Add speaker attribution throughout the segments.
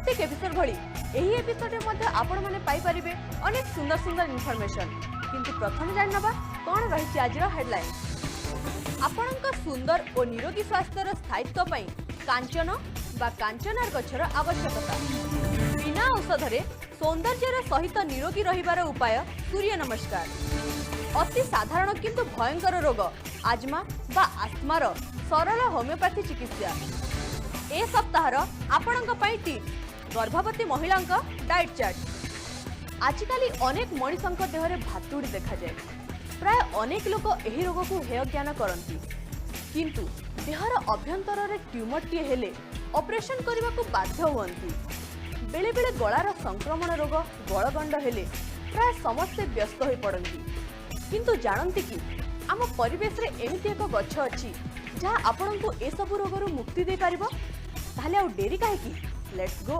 Speaker 1: प्रत्येक एपिसोड भली एही एपिसोड रे मध्ये आपण माने पाई परिबे अनेक सुंदर सुंदर इन्फॉर्मेशन। किंतु प्रथम जाननबा कोन रहिछि आजिर हेडलाइन। आपणक सुंदर और निरोगी स्वास्थ्यर स्थायित्व पई कांचन बा कांचनार गछर आवश्यकता। बिना औषधरे सौंदर्यर सहित निरोगी रहिबार उपाय सूर्य नमस्कार। अति साधारण किंतु भयंकर रोग आजमा बा आस्थमार सरल होमियोपैथी चिकित्सा। ए सप्ताहर आपणक पई टिप्स गर्भवती महिलांक डाइट चार्ट। आजिकाली अनेक मनीषंक देहरे भातुड़ी देखा जाए। प्राय अनेक लोक एही रोग को हेय ज्ञान करती किंतु देहर अभ्यंतर रे ट्यूमर टी हेले ऑपरेशन करने को बाध्य होती। बेले बेले गलार संक्रमण रोग गलगंड हेले प्राय समस्ते व्यस्त हो पड़ती। किंतु जानती कि आम परिवेश रे एमिति एक गछ अछि जहाँ आपण को ए सब रोग मुक्ति दे पारिबो। ताहले आ डेरी काहे की लेट्स गो।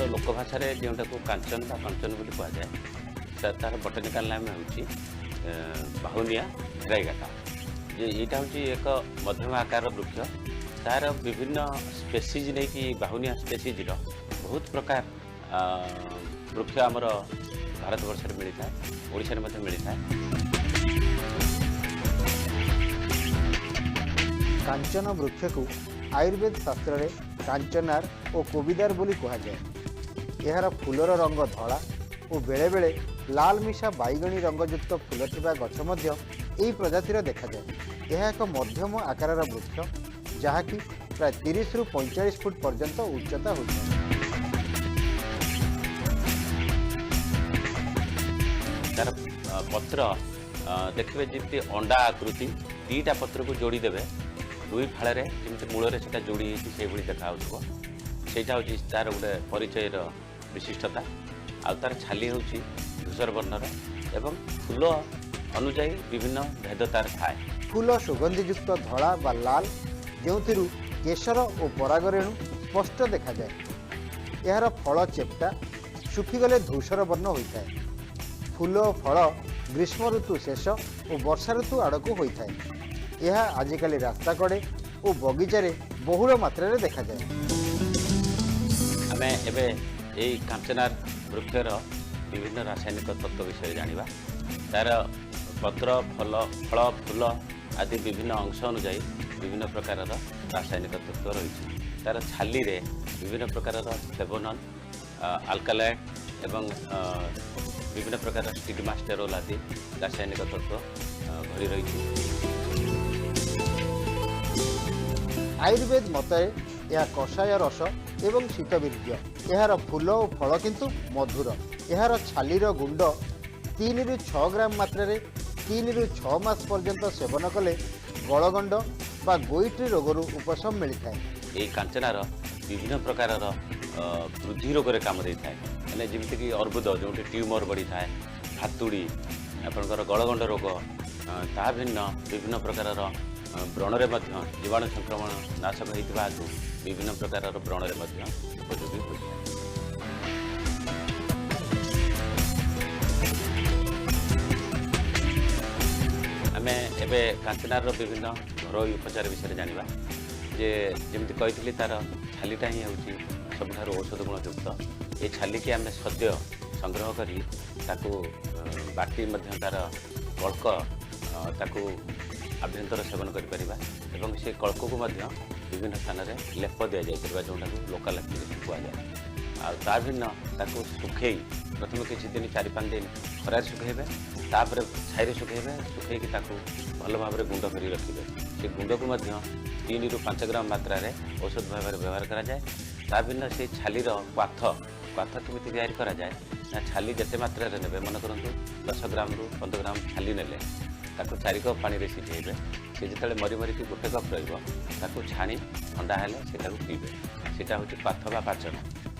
Speaker 2: लोकभाषा जोटा को कांचन बा कंचन बोली कह जाए तार बटनिकाल नाम हूँ बाहुनिया गाइगाटा। यहाँ हूँ एक मध्यम आकार वृक्ष तार विभिन्न स्पेसीज नहीं कि बाहुनिया स्पेसीज बहुत प्रकार वृक्ष आमर भारतवर्ष में मिलता है ओडिशा में मिलता है।
Speaker 3: कांचन वृक्ष को आयुर्वेद शास्त्र में कांचनार और कोबिदार बोली कह जाए। यार फूलर रंग धला और बेले बेले लाल मिशा बैगणी रंगयुक्त फूल थिबा गछ मध्य एही प्रजातिर देखा जाए। यह एक मध्यम आकार वृक्ष जहाँकि प्राय 30 रु 45 फुट पर्यंत उच्चता होता है।
Speaker 2: तार पत्र देखिए जमी अंडा आकृति दीटा पत्र को जोड़ी देवे दुई फाड़ जमी मूल से जोड़ी से देखा सेटा हूँ तार गोटे परिचय विशिष्टता। आ तार छाली हूँ धूसर वर्णर एवं फूल अनुजाई विभिन्न भेद तार थाए।
Speaker 3: फूल सुगंधीयुक्त धला बा लाल जो केशर और परागरेणु स्पष्ट देखा जाए। यार फल चेप्टा सुखीगले धूसर वर्ण होता है। फूल और फल ग्रीष्म ऋतु शेष और वर्षा ऋतु आड़क होता है। यह आजिकल रास्ता कड़े और बगीचारे बहुल मात्रा देखा जाए।
Speaker 2: आमे एबे यही कांचनार वृक्षर विभिन्न रासायनिक तत्व विषय जानिबा। तार पत्र फल फल फूल आदि विभिन्न अंश अनुजाई विभिन्न प्रकार रासायनिक तत्व रही। तार छाली रे विभिन्न प्रकार फ्लेवोनॉल अल्कालॉइड एवं विभिन्न प्रकार स्टिग्मास्टेरोल आदि रासायनिक तत्व भरी रही।
Speaker 3: आयुर्वेद मते यह कषाय रस एवं शीतवीर्य। यार फूल और फल किंतु मधुर। यार छालीर गुंड 3 रु 6 ग्राम मात्रा 3 रु 6 मास पर्यंत सेवन कले गलगंड बा गोइट्री रोगर उपशम मिलता है।
Speaker 2: ये कांचनार विभिन्न प्रकार वृद्धि रोग काम दे था मैंने जमीक अर्बुद जो ट्यूमर बढ़ी था भातुड़ी आपंकर गलगंड रोग ता भिन्न विभिन्न प्रकार व्रणरे जीवाणु संक्रमण नाशक होता विभिन्न प्रकार व्रणरे उपयोगी होता है। आमे एबे कांचनार विभिन्न घरोई उपचार विषय जानिबा। जे जमी कही तार छालीटा ही हूँ सबुठ औषध गुणयुक्त। ये छाली की आम सद्य संग्रह करी बाटी तार कल्क ताकू आभ्यंतर सेवन करिपरिबा एवं से कल्क को विभिन्न स्थान में लेप दि जाए जोटा लोकाल कहुए। ता भिन्न सुखे प्रथम किसी दिन 4-5 दिन खरार सुखेबे तापर छाई सुखेबे सुखेकी भल भाव में गुंड कर रखिए। से गुंड को 3 रु 5 ग्राम मात्रा औषध भाव में व्यवहार करा जाए। ता भिन्न से छालीर क्वाथ क्वाथ केमी तैयारी करा जाए ना छाली जिते मात्रा ने मन करूँ 10 ग्राम रु 15 ग्राम छाली ने 4 कप पानी में सिझेबे। से जो मरी मरिकी 1 कप रही छाणी ठंडा हेले से पीबे। सेटा हूँ क्वाथ बा पाचन।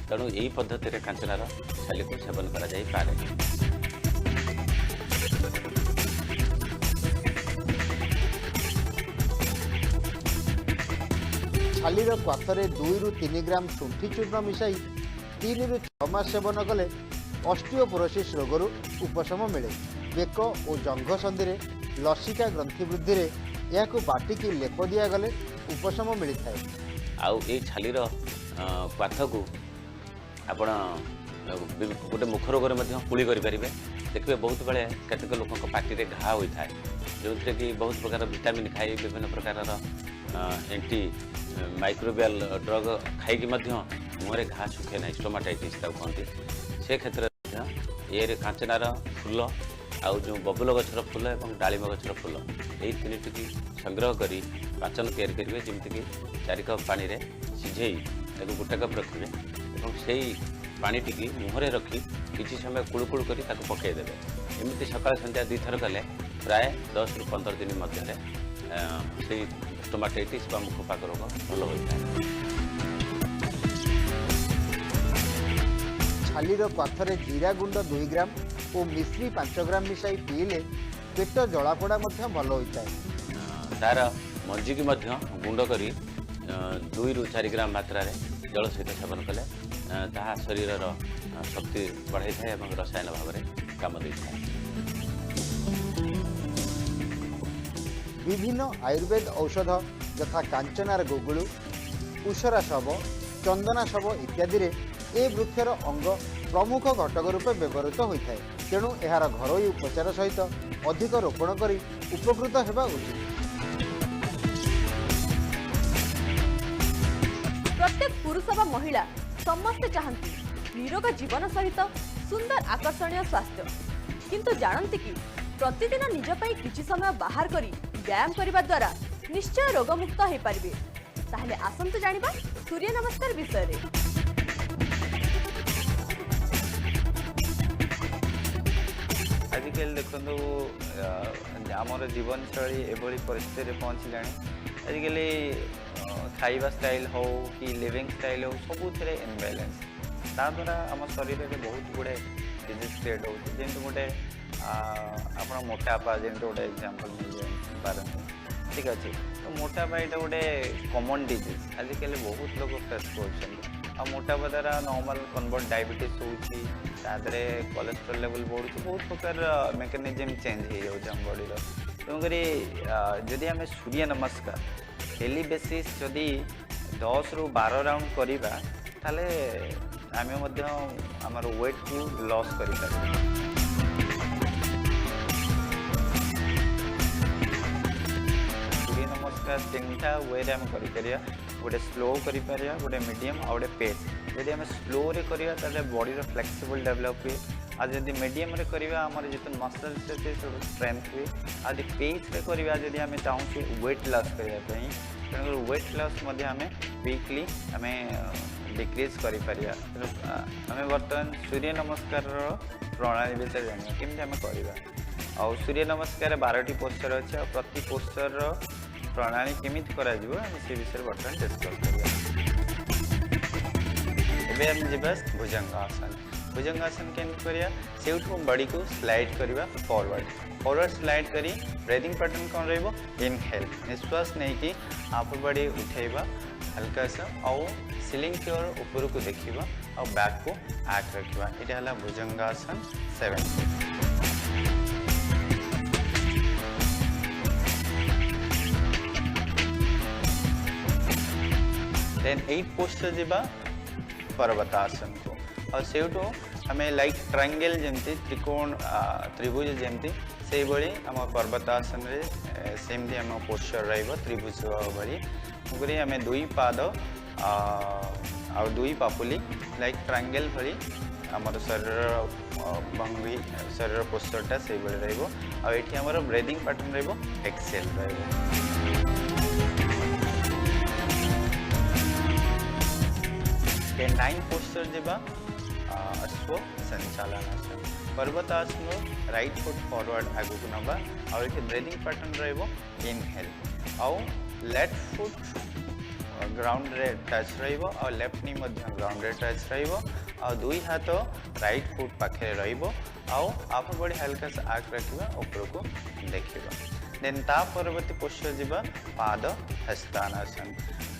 Speaker 2: तेणु यही पद्धति कांचनार छाली को सेवन करा जाई पारे।
Speaker 3: छालीर क्वाथरे 2 रु 3 ग्राम शुंठी चूर्ण मिसाई 3 रु 6 मास सेवन कले ऑस्टियोपोरोसिस रोगरू उपशम मिले। बेक और जंघ संधि में लसिका ग्रंथि वृद्धि में यह बाटिकी लेप दिगले उपशम मिलता है।
Speaker 2: आउ ये छालीर पाथ को आपण गोटे मुख रोग में कुली करेंगे। देखिए बहुत बेले केतक लोक पार्टी में घा होता है जो थे कि बहुत प्रकार विटामिन खाई विभिन्न प्रकार एंटी माइक्रोबियल ड्रग खाई मुहरे घा सुखे ना स्टोमाटाइटिस कहते से क्षेत्र में ये कांचनार फूल आउ जो बबुल गछर फूल और डालिम गछर फूल यही तीन टी संग्रह कर पाचन तैयारी करेंगे जमीक 4 कप पानी रे सिझे गोटे कप रखिए और से पानी टी मुहरे रखी किसी समय कुड़कुड़ कर पकईदेवे। एमती सकाल संध्या 2 थर कले प्राय 10 ରୁ 15 दिन मध्य से स्टोमाटाइटिस व मुखपाक रोग भल होता है।
Speaker 3: छालीर पाथरे जीरा गुंड 2 ग्राम और मिश्री 5 ग्राम मिसाई पीले पेट जलापोड़ा भल होता है।
Speaker 2: तार मंजी की गुंड कर 2 ରୁ 4 ग्राम मात्रा जल सहित सेवन कले ताहा शरीर शक्ति बढ़ाई थाए और रसायन भाव में काम दे थाए।
Speaker 3: विभिन्न आयुर्वेद औषध यथा कांचनार गोगुलु उषरा शव चंदना शव इत्यादि ए वृक्षर अंग प्रमुख घटक रूपे व्यवहृत होता है। तेणु यार घरोई उपचार सहित अधिक रोपण कर उपकृत होगा उचित।
Speaker 1: प्रत्येक पुरुष व महिला समस्त चाहती निरोग जीवन सहित सुंदर आकर्षणीय स्वास्थ्य, किंतु जानती कि प्रतिदिन निज ପାଇଁ किछि समय बाहर करी व्यायाम करने द्वारा निश्चय रोगमुक्त हो पारे। ताहले आसंतु जानिबा सूर्य नमस्कार विषय रे।
Speaker 4: आजिकल देखो आमर जीवनशैली एभली परिस्थिति पहुँचला। आजिकल खाइबा स्टाइल हो कि लिविंग स्टाइल हो सबुथ इनबैलेंस ता द्वारा आम शरीर में बहुत गुड़े डिजीज क्रिएट हो जमी गोटे आप मोटापा जमी गोटे एग्जांपल मिल पारती। ठीक अच्छे तो मोटापा यहाँ गोटे कॉमन डिजीज आजिकल बहुत लोग फेस कर मोटापा द्वारा नॉर्मल कन्वर्ट डायबिटीज होते कोलेस्ट्रोल लेवल बढ़ुच्छे बहुत प्रकार मेकानिज्म चेंज हो जाम बॉडी तेणुक जदि आम सूर्य नमस्कार डेली बेसिस जदि 10 ରୁ 12 राउंड करिबा ताले आमे मध्य हमर वेट को लॉस करि पारे। सूर्य नमस्कार 3टा वे रे हम करि परिया गोटे स्लो करि परिया गोटे मीडियम और गोटे पेस। जदि हम स्लो रे करिया ताले बॉडी रो फ्लेक्सिबल डेवलप हुए आ जदि मीडियम रे करिवा हमर जितन मसल्स से स्ट्रेंथ हुए आ जदि पेस रे करिवा जदि हम चाहू वेट लॉस करिया पई तेणु वेट लॉस मध्य आम वीकली आम डिक्रीज कर बर्तमान सूर्य नमस्कार प्रणाली विषय जाना केमती आम करवा आ सूर्य नमस्कार 12टी पोस्चर अच्छे और प्रति पोस्चर प्रणाली केमिति करा जिवो आम से विषय बर्तमान डिस्कस करवा। एबे हम जिबा भुजंगासन। भुजंगासन केमति करिया सेउठु बॉडी को स्लाइड करवा फॉरवर्ड स्लाइड करी ब्रीदिंग पैटर्न कौन रहिबो इनहेल निश्वास नहीं कि आप बॉडी उठेबा हल्का सा और सीलिंग की ओर ऊपर को देखिबा और बैक को आठ रखिबा। इटा हला भुजंगासन 7। देन 8 पोस्चर जिबा पर्वतासन को और सेउठो हमें लाइक ट्रायंगल जमती त्रिकोण त्रिभुज जमती से भाई आम पर्वतासन रे सेमती आम पोस्चर रहिबो त्रिभुज भाई आम 2 पाद आ 2 पापुली लाइक ट्रायंगल भाई आमर शरीर भंगी शरीर पोस्चरटा से भाई रहिबो आ एठी आमर ब्रीदिंग पैटर्न रहिबो एक्सेल रहिबो। 9 पोस्चर जिबा अश्व संचालनासन। पर्वतासन राइट फुट फॉरवर्ड आगु को नबा और ये ब्रीदिंग पैटर्न रहिबो इनहेल आउ लेफ्ट फुट ग्राउंड रे टच रहिबो और लेफ्ट नी मध्य ग्राउंड रे टच रहिबो और 2 हाथ राइट फुट पाखे रहिबो आउ आप बड़ी हल्का से आंख रखिबा ऊपर को देखिबा। देन ता परवर्ती पोस्चर जिबा पाद हस्तानासन।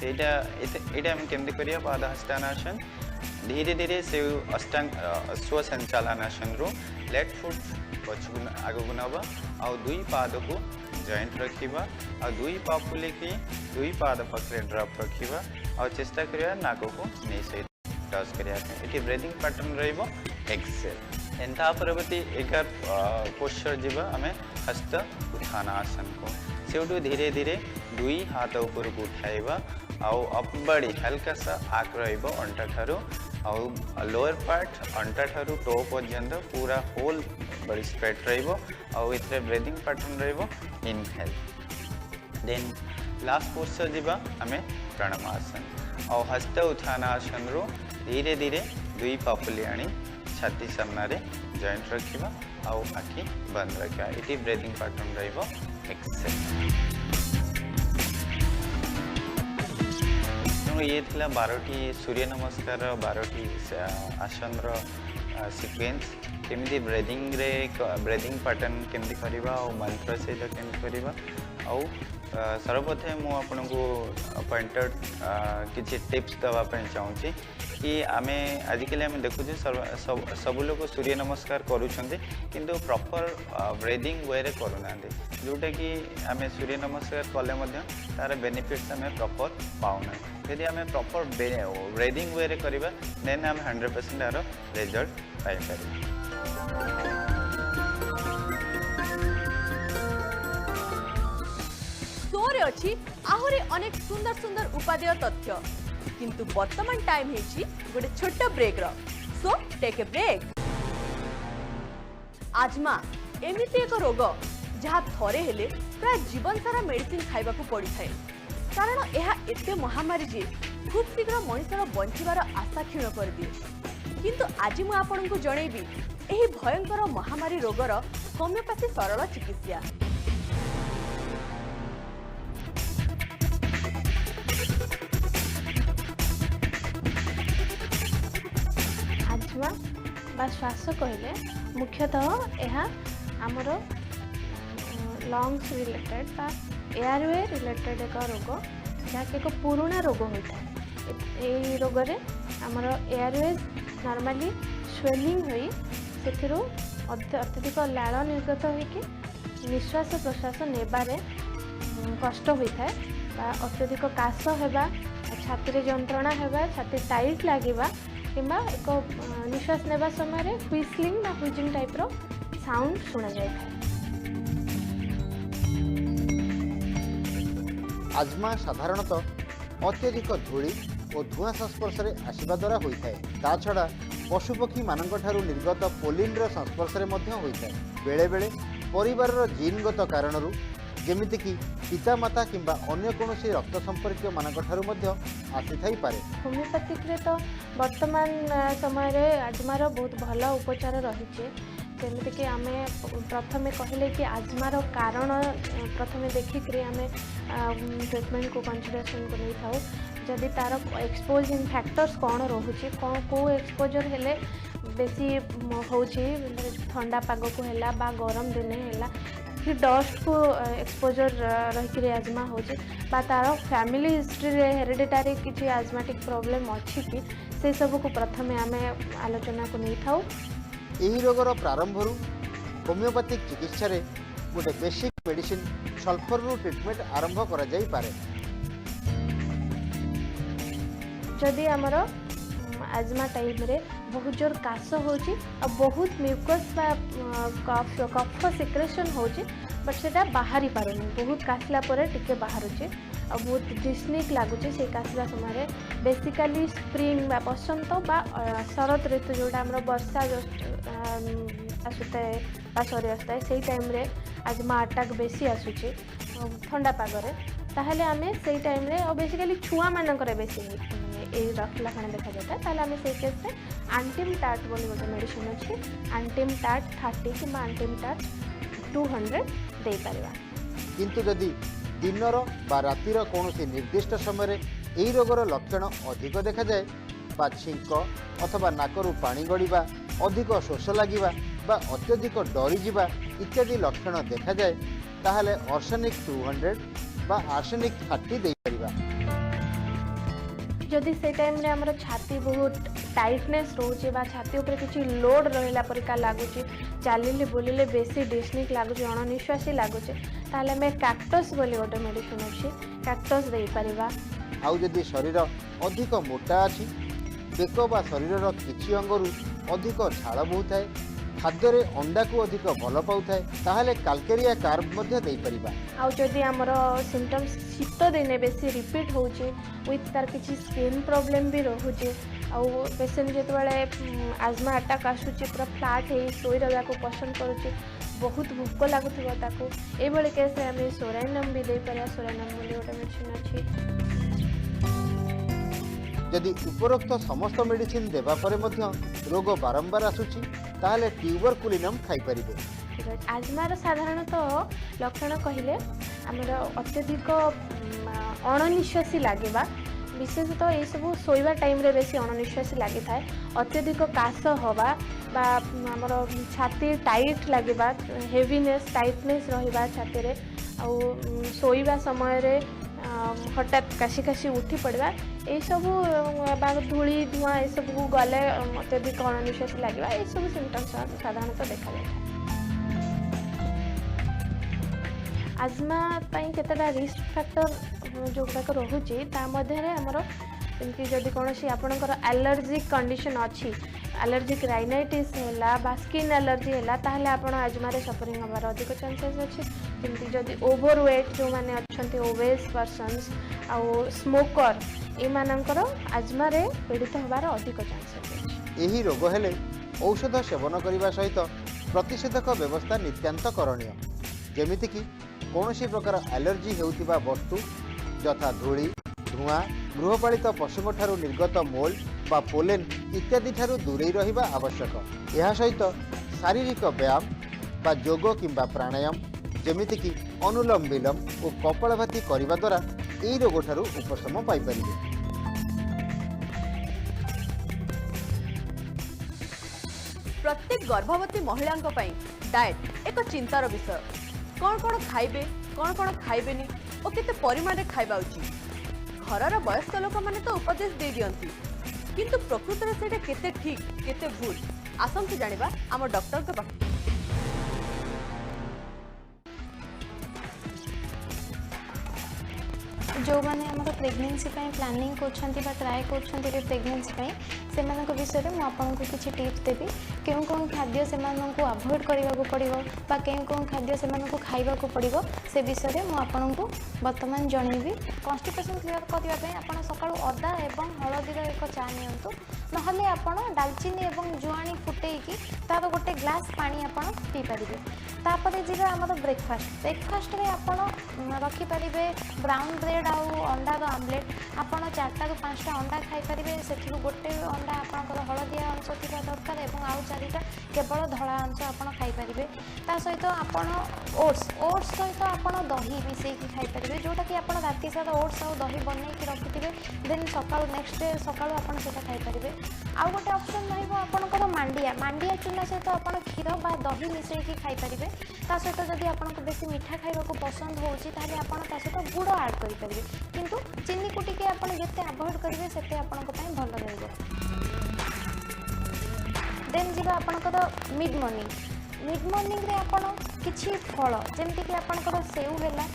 Speaker 4: एटा हम केमती करिया पाद हस्तानासन धीरे धीरे से अश्व संचालनासन रु लेफ्ट फुट पछकु आगकु नबा आ दुई पाद को जॉइंट रखिबा आ दुई पा फुलिकी दुई पाद पकरे ड्रॉप रखिबा आ चेष्टा करिया नाक को नै सहित टच करिया एटी ब्रीदिंग पैटर्न रहइबो एक्सेल एंता परवर्ती एक पोस्चर जीवा आमे हस्त उत्थान आसन को सेउटू धीरे धीरे दुई हाथ ऊपर को उठाइबा आउ अपबडी हल्का सा आक रहइबो अंटा ठारू आउ लोअर पार्ट अंटा ठारू टो पर्यंत पूरा होल बड़ी स्ट्रेट रहइबो आउ इतरे ब्रीदिंग पैटर्न रहइबो इनहेल देन लास्ट पोस्चर जीवा आमे प्राणायाम आउ हस्त उत्थान आसन रो धीरे धीरे दुई पापुली आनी छाती सामना रे जॉइंट रखिबा आउ आखि बंद रखिबा इटी ब्रीदिंग पैटर्न रहइबो एक्सेल ये थिला 12टी सूर्य नमस्कार 12टी आसन रो सीक्वेंस केमती ब्रीदिंग रे ब्रीदिंग पैटर्न केमती करिबा और मंत्र से केमती करिबा आउ सर्वप्रथम मु आपनको पॉइंटेड किछि टिप्स दवा पे चाहूँगी कि आमे आजिकल आम देखुँ सब लोग सूर्य नमस्कार करुँच किंतु प्रॉपर ब्रीदिंग वे रे करूना जोटा कि आम सूर्य नमस्कार कले तार बेनिफिट्स आम प्रॉपर पाऊना यदि आम प्रॉपर ब्रीदिंग वे रे करिबा देन आम 100% तार रिजल्ट पाई पारिबा।
Speaker 1: शोरे अच्छी आहरी अनेक सुंदर सुंदर उपादेय तथ्य किंतु वर्तमान टाइम है गोटे छोट ब्रेक रो सो टेक ए ब्रेक। आजमा एमिति एक रोग जहाँ थरे हेले प्राय जीवन सारा मेडिसिन खाइबा को पड़ी थाए कारण यह एते महामारी जे खूब शीघ्र मनुष्यर बंचिबार आशा क्षीण कर दिए किंतु आज मु आपन को जणेबी एही भयंकर महामारी रोगर होमियोपैथी सरल चिकित्सा।
Speaker 5: आजमा बा श्वास कहले मुख्यतः यह आमर लंग्स रिलेटेड बा एयरवे रिलेटेड एक रोग जहाँकि एक पुराना रोग होता है। ये रोग रे आमर एयरवेज नॉर्मली स्वेलिंग होई सेथिरु अत्यधिक लाल निर्गत होइके निश्वास प्रश्वास नेबारे कष्ट होता है बा अत्यधिक काश हेबा छाती जंत्रणा हेबा छाती टाइट लागिबा किंबा एक निश्वास नेबा समय व्हिस्लिंग बा व्हिजिंग टाइप रो साउंड सुना जाय था।
Speaker 3: आजमा साधारणतः अत्यधिक धूଳି और धुआं संस्पर्श में आसवा द्वारा होता है। ता छड़ा पशुपक्षी मानक ठारू निर्गत पोलिन संस्पर्श में होता है। बेले बेले परिवार जीनगत कारणरू जेमिति कि पितामाता किंबा अन्य कोनोसी रक्त संपर्क मानक ठारू मध्य आसी थाई पारे।
Speaker 5: होमियोपैथिक रे तो वर्तमान समय रे आजमार बहुत भल उपचार रही जमीक आम प्रथम कहले कि आजमार कारण प्रथम देखिक आम ट्रिटमेंट को कंसिडरेशन को नहीं था जदि तार एक्सपोजिंग फैक्टर्स कौन रोचे कौन कौ एक्सपोजर हेले बेसी होची ठंडा पाग को हैला बा गरम दिने हैला कि डस्ट को एक्सपोजर रही आजमा होचे बा तार फैमिली हिस्ट्री रे हेरिडिटारी किसी आजमाटिक प्रॉब्लम अच्छी कि से सब को प्रथम आम आलोचना को नहीं था।
Speaker 3: यही रोगर प्रारंभरू होमियोपैथिक चिकित्सा रे गोटे बेसिक मेडिसिन सल्फर रू ट्रीटमेंट आरंभ करा जाई पारे।
Speaker 5: जदि आमर आजमा टाइम रे बहुत जोर काश होची और बहुत म्यूकस कफ सिक्रेशन होची बट सेटा बाहरी पारुनी बहुत काशला परे टिके बाहरुचे और बहुत डिस्निक लगुचे से काशला समय बेसिकली स्प्रिंग बा बसंत बा शरत ऋतु जोटा आमर वर्षा आसुता है बा सरी आसता है से टाइम रे आजमा अटैक बेसी आसुचे ठंडा पागरे ताहले आमे से टाइम रे और बेसिकली छुआ मानकर बेसी लक्षण देखा जाता है आम से केस में आंटिम टाट बोली गोटे मेडिसिन अच्छी आंटिम टाट 30 कि आंटिम टाट 200 दे पारिबा।
Speaker 3: किंतु जदि दिनर बा रातिर कौनसी निर्दिष्ट समय यही रोगर लक्षण अधिक देखा जाए बा छिंक अथवा नाकरू पानी गड़िबा अधिक शोष लगिबा बा अत्यधिक डरीजा इत्यादि लक्षण देखा जाए ताहले आर्सेनिक 200 बा आर्सेनिक 30 दे पारिबा।
Speaker 5: जदि से टाइम रे हमर छाती बहुत टाइटनेस रोचे बा छाती ऊपर किसी लोड रहिला परिका लागुचे चलिले बोलिले बेसी डिस्निक लागुचे अणनिश्वासी लागुचे ताले में कैक्टस बोली गोटे मेडिसिन अच्छी कैक्टस दे परिबा।
Speaker 3: आउ जदि शरीर अधिक मोटा अछि बेक बा शरीर किछि अंगरू अधिक झाड़ बहुଥାଏ खाद्य अंडा को अधिक भल पाउଥାଏ ताहले काल्केरिया कार्ब मध्ये देई परिबा।
Speaker 5: आउ जदि हमर सिम्पटम्स शीत दिने बेसी रिपीट होउचे विथ तार किछि स्किन प्रॉब्लम भी रहुचे आउ पेशेंट जेतबेले आजमा अटैक आसुचे पूरा फ्लैट हे सोई रहबा को पसंद करूचे बहुत भूख लागुथिबा ताको एबळे केस रे हम सोराइनम भी देई परिया सोराइनम बोली गोटे मेडिसिन अछि।
Speaker 3: यदि उपरोक्त समस्त मेडिसिन देवा परे मध्य रोग बारंबार आसुची ताहले ट्यूबरकुलिनम खाई परिबे।
Speaker 5: ठीक है आजमार साधारणतः लक्षण कहले आमर अत्यधिक अणनिश्वासी लागेबा विशेषतः ये सब शोवा टाइम रे बेसी अणनिश्वासी लगी थाए अत्यधिक काश हवा बा आमर छाती टाइट लगेबा हेवीनेस टाइटनेस रहिबा छाती रे आउ शोवा समय रे हठात काशी काशी उठी पड़वा ये सब धूली धुआं ये सब गले अत्यधिक अणनिश्वासी लगे ये सब सिम्पटम्स साधारणतः देखा जाए। आजमा केतटा रिस्क फैक्टर जो गुड़ाक रोचे आमर जमी जदि कौन सी आपणकर एलर्जिक कंडीशन अच्छी एलर्जिक राइनाइटिस है स्किन एलर्जी है ताहले आपण आजमारे सफरिंग हमार अधिक चांसेस अच्छे जमी जदि ओवरवेट जो मैंने अच्छा ओबेस पर्सन्स आउ स्मोकर एमानकर आजमारे पीड़ित होबार अधिक चांसेस अच्छे।
Speaker 3: एही रोग हेले औषध सेवन करने सहित प्रतिषेधक व्यवस्था नित्यांत करणीय जेमिति कि कौनसी प्रकार एलर्जी हेउथिबा वस्तु यथा धूली धुआं गृहपालित पशुओं ठारू निर्गत मोल्ड बा पोलेन इत्यादि ठारू दूरे रहिबा आवश्यक। यह सहित शारीरिक व्यायाम बा योग किंबा प्राणायाम जेमिति कि अनुलोम विलोम और कपालभाति करने द्वारा यही रोग ठारू उपशम पाई परिबे।
Speaker 1: प्रत्येक गर्भवती महिला डाएट एक चिंतार विषय कौन कौन खाइबे कौन कौन खाइबेनी और केते परिमाण रे खाइबा उचित घरर वयस्क लोक माने तो उपदेश दे दियंती किंतु प्रकृत रे सेटा केते ठीक केते भूल आसंतु जानिबा आम डॉक्टर के पाख।
Speaker 6: जो मैंने आम प्रेगनेंसी प्लानिंग कर ट्राए कर प्रेगनेंसी से विषय में आपको किसी टिप्स देवी क्यों कौन खाद्य से अवॉइड करने पड़ो क्यों कौन खाद्य से खाइबा पड़ो से विषय में आपको बर्तमान जनइबी। कॉन्स्टिपेशन क्लियर करने आप सका अदा और हलदी एक चा नियंतु नहले आप डालचीनी और जुआणी फुटेकी तार गोटे ग्लास पानी आप पी पारे। तापर जी आम ब्रेकफास्ट में आप रखिपारे ब्राउन ब्रेड आउ अंडार आमलेट आप 4टा ରୁ 5टा अंडा खाईपारे से गोटे अंडा आपंकर हलदिया अंश थी दरकार और आउ 4टा केवल धला अंश आप खाईपारे। ता सहित आप ओट्स सहित आप दही मिसेकी खाईपारे जोटा कि आप राति सारा ओट्स और दही बनईकी रखिथे देन सका नेक्स्ट डे सका आप खाईपारे। आउ गोटे ऑप्शन रहा मांडिया चूना सहित आप क्षीर बा दही मिसेकी खाईपारे। ता सहित जदि आपको बेसी मीठा खाइबा पसंद होची ताले आपण ता सहित गुड़ ऐड करि परिबे किंतु चीनी कुटिके आपण जते अवॉइड करिवे सेते आपनको पई भल रहइबो। देन जीवा आपनकर मिड मॉर्निंग रे आपण किछि फल जेमति कि आपनकर सेउ हैला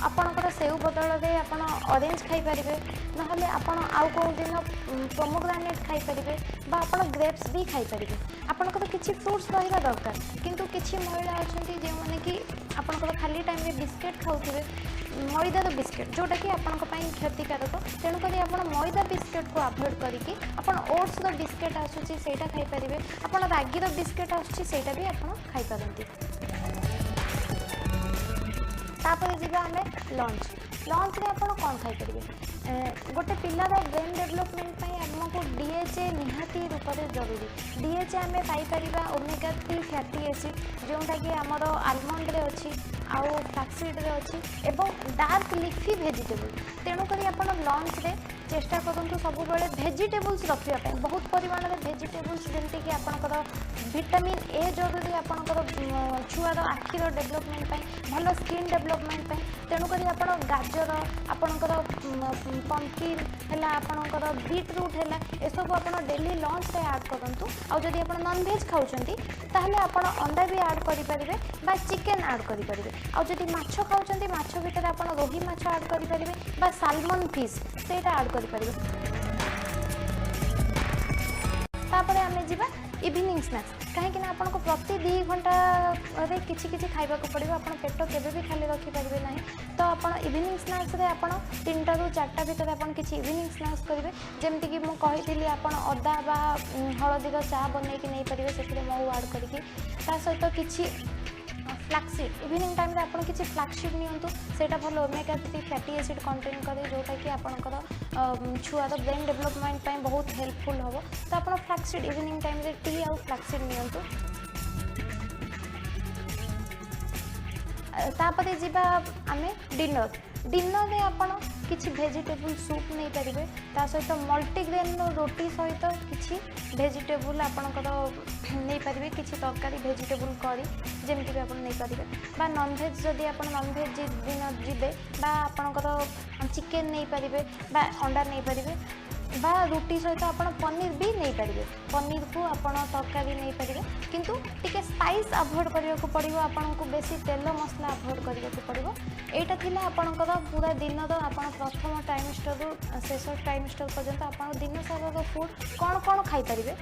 Speaker 6: आपणकर सेउ बदल में आप ऑरेंज खाईपारे ना आपण आउ कौ दिन पोमोग्रानेट खाईपारे आप ग्रेप्स भी खाईपारे। आपणकर किसी फ्रूट्स रहा दरकार किंतु किसी महिला अच्छा जो मैंने कि आपणकर खाली टाइम में बिस्किट खाऊे मैदार बिस्किट जोटा कि आपंपाई क्षतिकारक तेणुक आप मैदा बिस्किट को अवॉइड करके आप ओट्स बिस्किट आसूसी से खाईपारे आप रागीर बिस्किट आसूसी भी आप खाईपारती। तापर जी आम लंच रे आप कौन खाईपारे गोटे पिलार ब्रेन डेवलपमेंट आमको डीएचए निहाती रूप से जरूरी। डीएचए आम पाइपर ओमेगा 3 फैटी एसिड जोटा कि आमर आलमंड रे अच्छी आउ फ्लाक्सीड अच्छी एवं डार्क लिफी भेजिटेबल तेणुक आप लंच रे चेष्टा करूँ सब भेजिटेबल्स रखापी बहुत परिमाण में भेजिटेबल्स जमीक आपंकर विटामिन ए जरूरी आपंकर छुआर आखिर डेभलपमेंट भल स्किन डेभलपमेंट तेणुक आप गाजर आपंकर पंकिन है आपंकर बीटरूट है एसबू आप डेली लंच रे ऐड करूँ आदि आप नॉनवेज खाऊँगी ताहले आप अंडा भी ऐड करेंगे बा चिकेन ऐड करेंगे आदि माछ खाऊँगी माछ भितर आप रोही माछ ऐड करेंगे बा सालमन फिश से ऐड करेंगे तापर आम जा इवनिंग स्नैक्स कहीं आपको प्रति 2 घंटा किसी खाइबा पड़ो आप पेट केवे भी खाली रखिपारे ना तो आप इवनिंग स्नैक्स रे आप 3टा ରୁ 4टा भितर आप किसी इवनिंग स्नैक्स करेंगे जमीक मुझे आप अदा बा हलदीर चा बनई नहीं पारे से मऊ ऐड करके सहित किसी फ्लैक्सीड इवनिंग टाइम आप किसी फ्लैक्सीड नियंतु सेटा भल ओमेगा 3 फैटी एसिड कंटेन करे जोटा कि आपंकर छुआर ब्रेन डेभलपमेंट बहुत हेल्पफुल हम तो आप फ्लैक्सीड इवनिंग टाइम रे टी आउ फ्लैक्सीड नियंतु तापर जीवा आमे डिनर रे आपण किसी भेजिटेबल सूप नहीं पारे ता सहित मल्टीग्रेन रोटी सहित किसी भेजिटेबल आपणकर नहीं पारे किसी तरकारी भेजिटेबल करी जमीक भी आप नहीं पारे बा नॉनवेज जदि आप नॉनवेज दिन जीवे बा आपणकर चिकेन नहीं पारे बा अंडा नहीं पारे बा रुटी सहित आप पनीर भी नहीं पारे पनीर को आप तरकारी नहीं पारे किंतु टिके स्पाइस अवॉइड करने को पड़ो आपको बेसी तेल मसला अवॉइड करने को पड़ो यहाँ थिला आपणकर पूरा दिन आप प्रथम ट्राइमेस्टर रु शेष ट्राइमेस्टर पर्यंत आप दिन सारा फूड कौन कौन खाई पारे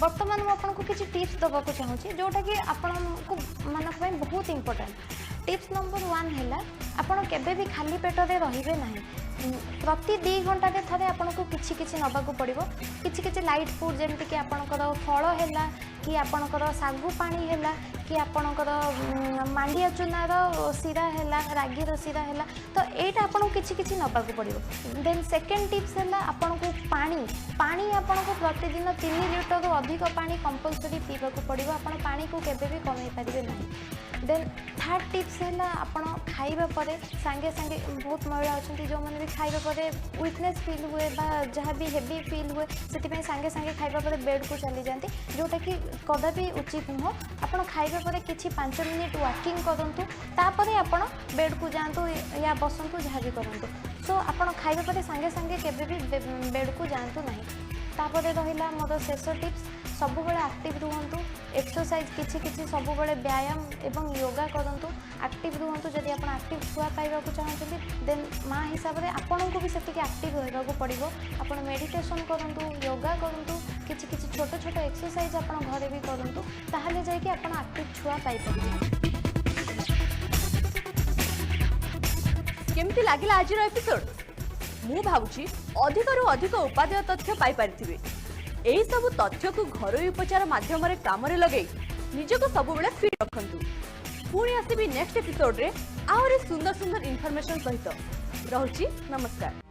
Speaker 6: बर्तमान मुझे किसी टिप्स देवाक चाहूँगी जोटा कि आपको मानक बहुत इंपोर्टेंट टिप्स नंबर 1 है आपड़ केबे भी खाली पेटरे रहिबे नहीं प्रति 2 घंटा थे आपको किसी नबाक पड़ो किसी लाइट फूड जमीक आपंकर फल है कि आपंकर सागु पानी है कि आपंकर मांडिया चूनार सीरा है रागीर सीरा है तो यहाँ आपको किसी नबाक पड़ो देन सेकेंड टिप्स है आपको पानी आपको प्रतिदिन 3 लीटर रु अधिक पानी कंपलसरी पीवा पड़ो आप पानी को केबे भी कमे पारे ना देन थर्ड टिप्स है आप खाइबा परे सांगे सांगे बहुत महिला अच्छा जो मैंने भी खाइबा परे वीकनेस फील हुए बा जहाँ भी हेवी फील हुए से सांगे सांगे खाइबा परे बेड को चली जाती जोटा कि कदापि उचित नुह आप खाइबा परे किछि 5 मिनिट वॉकिंग करंतु तापरे आप बेड को जातु या बसंतु जहाँ भी करंतु सो आप खाइबा परे सांगे सांगे केबे भी बेड को जातु नहीं तापरे रहिला मोर शेष टिप्स सबुबले एक्टिव रुहंतु एक्सरसाइज किछि सबुबले व्यायाम एवं योगा करंतु एक्टिव रुहंतु जदि आप एक्टिव छुआ पाइबा चाहते देन माँ हिसाब से आपन को भी सेतिक एक्टिव होगा पड़ो आप मेडिटेशन करंतु योगा करंतु किछि छोट छोट एक्सरसाइज आप घरे भी करंतु ताहले जाय कि आप एक्टिव छुआ पाइ पाइबे।
Speaker 1: केमती लागिला आजिर एपिसोड मु भावुची अधिकरु अधिक उपादेय तथ्य पाई पारिथिबे एही सब तथ्य को घरोई उपचार माध्यम रे काम रे लगै निजको सब बेले फिट रखंतु पुणी आसीबी नेक्स्ट एपिसोड रे आहुरी सुंदर सुंदर इनफॉरमेशन सहित रहुची नमस्कार।